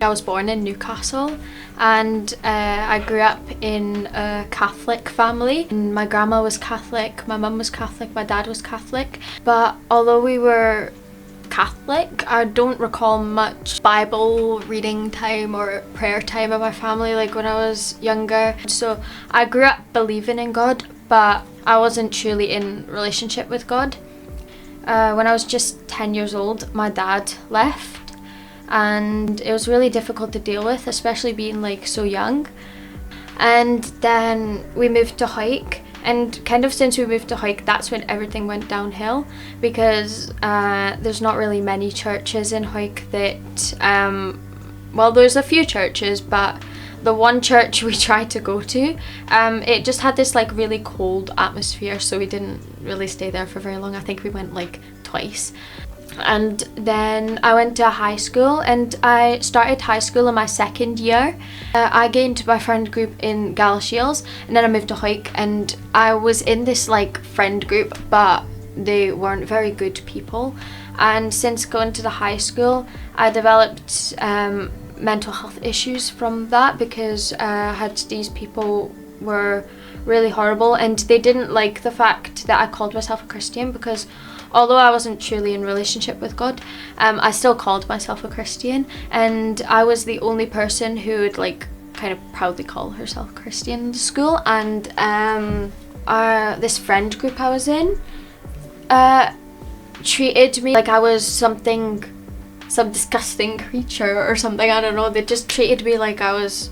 I was born in Newcastle, and I grew up in a Catholic family. My grandma was Catholic, my mum was Catholic, my dad was Catholic. But although we were Catholic, I don't recall much Bible reading time or prayer time in my family like when I was younger. So I grew up believing in God, but I wasn't truly in relationship with God. When I was just 10 years old, my dad left. And it was really difficult to deal with, especially being like so young. And then we moved to Hawick, and kind of since we moved to Hawick, that's when everything went downhill, because there's not really many churches in Hawick that, well, there's a few churches, but the one church we tried to go to, it just had this like really cold atmosphere, so we didn't really stay there for very long. I think we went like twice. And then I went to high school, and I started high school in my second year. I gained my friend group in Galashiels, and then I moved to Hawick, and I was in this like friend group, but they weren't very good people. And since going to the high school, I developed mental health issues from that, because these people were really horrible, and they didn't like the fact that I called myself a Christian, because although I wasn't truly in relationship with God, I still called myself a Christian, and I was the only person who would like kind of proudly call herself Christian in school. And this friend group I was in treated me like I was some disgusting creature or something. I don't know, they just treated me like I was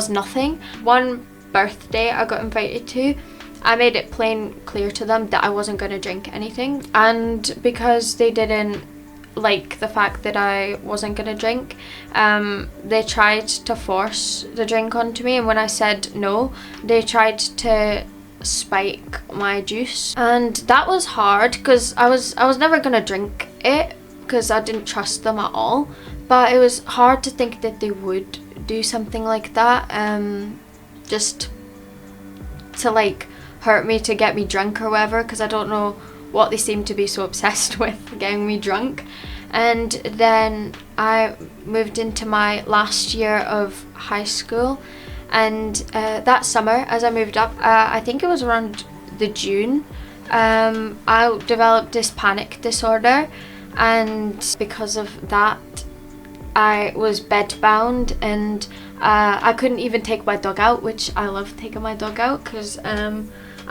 nothing. One birthday I got invited to, I made it clear to them that I wasn't going to drink anything, and because they didn't like the fact that I wasn't going to drink, they tried to force the drink onto me, and when I said no, they tried to spike my juice, and that was hard because I was never going to drink it because I didn't trust them at all. But it was hard to think that they would do something like that, just to like hurt me, to get me drunk or whatever, because I don't know what they seem to be so obsessed with, getting me drunk. And then I moved into my last year of high school, and that summer as I moved up, I think it was around the June, I developed this panic disorder, and because of that I was bedbound, and I couldn't even take my dog out, which I love taking my dog out because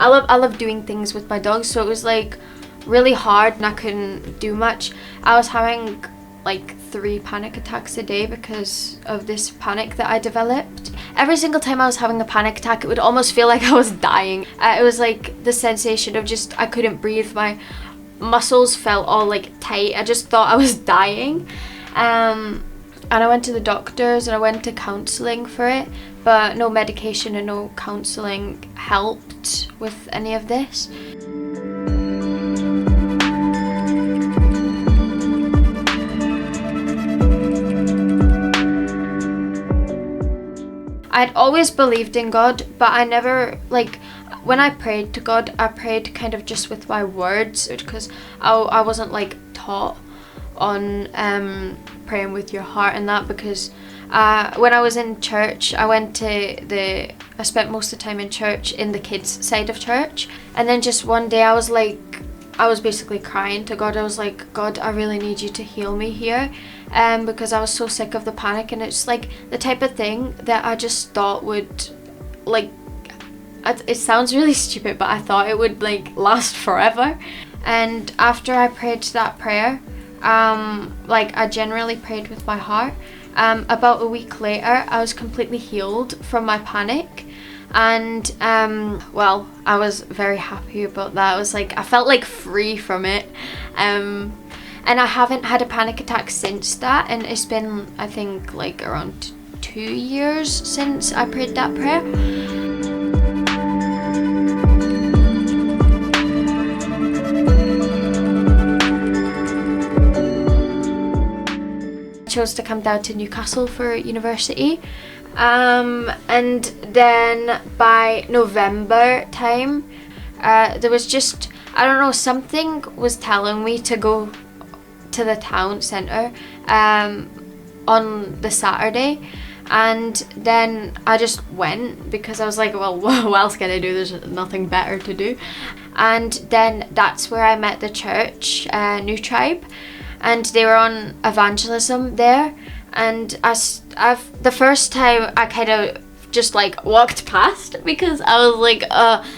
I love doing things with my dog. So it was like really hard, and I couldn't do much. I was having like 3 panic attacks a day because of this panic that I developed. Every single time I was having a panic attack, it would almost feel like I was dying. It was like the sensation of just, I couldn't breathe, my muscles felt all like tight, I just thought I was dying. And I went to the doctors and I went to counselling for it, but no medication and no counselling helped with any of this. I'd always believed in God, but I never, like, when I prayed to God, I prayed kind of just with my words, because I wasn't like taught on praying with your heart and that, because when I was in church, I spent most of the time in church in the kids side of church, and then just one day I was basically crying to God. I was like, God, I really need you to heal me here, because I was so sick of the panic, and it's like the type of thing that I just thought would, like, it sounds really stupid, but I thought it would like last forever. And after I prayed that prayer, like I generally prayed with my heart, about a week later I was completely healed from my panic, and well, I was very happy about that. I was like, I felt like free from it, and I haven't had a panic attack since that, and it's been, I think, like around 2 years since I prayed that prayer. I chose to come down to Newcastle for university, and then by November time, there was just, I don't know, something was telling me to go to the town centre on the Saturday, and then I just went because I was like, well, what else can I do? There's nothing better to do. And then that's where I met the church, New Tribe, and they were on evangelism there. And the first time I kind of just like walked past, because I was like,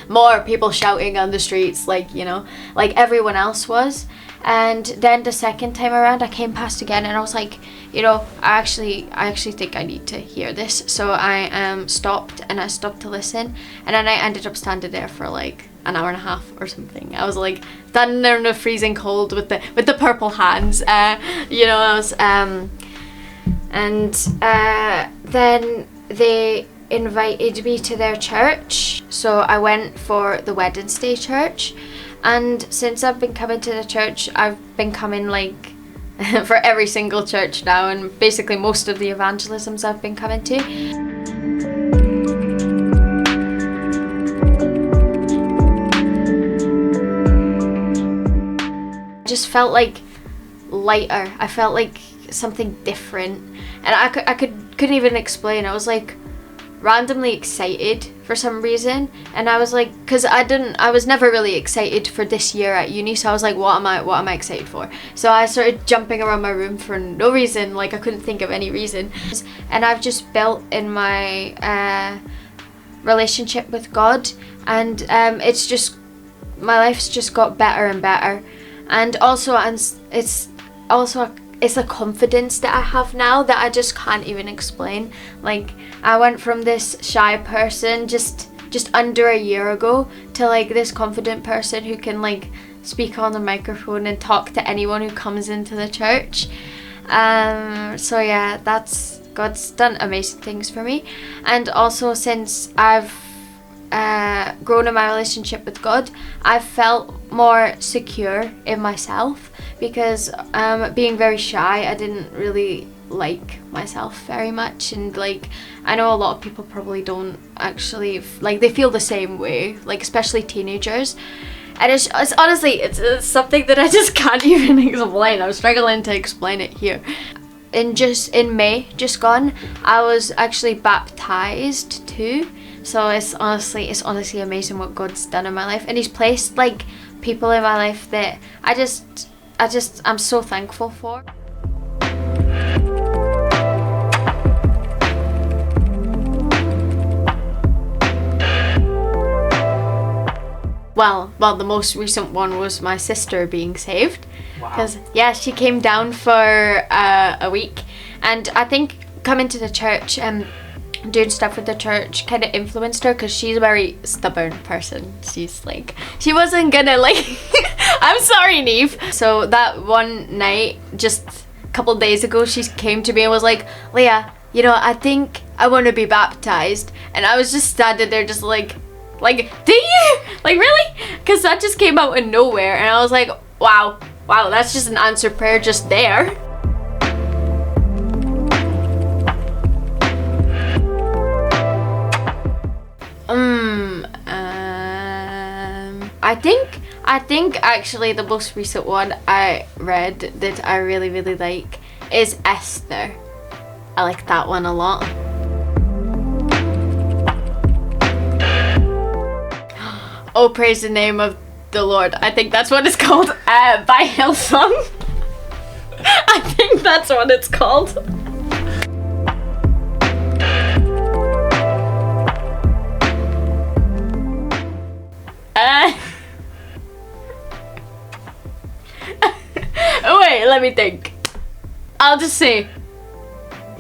more people shouting on the streets, like, you know, like everyone else was. And then the second time around I came past again, and I was like, you know, I actually think I need to hear this. So I stopped to listen, and then I ended up standing there for like an hour and a half or something. I was like standing there in the freezing cold with the purple hands, you know. I was then they invited me to their church, so I went for the Wednesday church. And since I've been coming to the church, I've been coming like for every single church now, and basically most of the evangelisms I've been coming to. I just felt like lighter. I felt like something different, and I couldn't even explain. I was like randomly excited for some reason, and I was like, because I was never really excited for this year at uni, so I was like, what am I excited for? So I started jumping around my room for no reason, like I couldn't think of any reason. And I've just built in my relationship with God, and it's just, my life's just got better and better. And also, it's a confidence that I have now that I just can't even explain. Like, I went from this shy person just under a year ago to like this confident person who can like speak on the microphone and talk to anyone who comes into the church. So yeah, God's done amazing things for me. And also, since I've grown in my relationship with God, I've felt more secure in myself, because being very shy, I didn't really like myself very much. And like, I know a lot of people probably don't actually like, they feel the same way, like especially teenagers. And it's honestly, it's something that I just can't even explain. I'm struggling to explain it here. In May just gone, I was actually baptized too. So it's honestly amazing what God's done in my life, and He's placed like people in my life that I'm so thankful for. Well, the most recent one was my sister being saved. Because yeah, she came down for a week, and I think coming to the church and doing stuff with the church kind of influenced her, because she's a very stubborn person. She's like, she wasn't gonna like I'm sorry, Neve. So that one night, just a couple days ago, she came to me and was like, Leah, you know, I think I want to be baptized. And I was just standing there just like, do you? Like, really? Because that just came out of nowhere, and I was like, wow, that's just an answered prayer just there. I think actually the most recent one I read that I really, really like is Esther. I like that one a lot. Oh, praise the name of the Lord. I think that's what it's called. By Hillsong. I think that's what it's called. Wait, let me think. I'll just say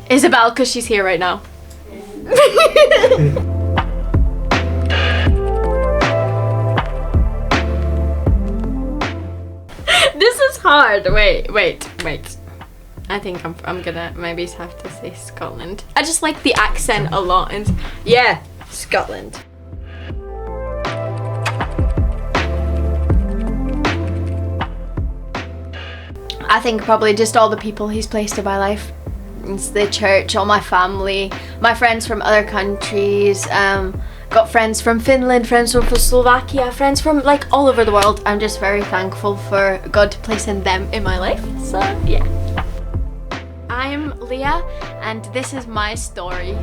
Isabel, because she's here right now. This is hard. Wait. I think I'm gonna maybe have to say Scotland. I just like the accent a lot, and yeah, Scotland. I think probably just all the people He's placed in my life. It's the church, all my family, my friends from other countries, got friends from Finland, friends from Slovakia, friends from like all over the world. I'm just very thankful for God placing them in my life. So yeah. I'm Leah, and this is my story.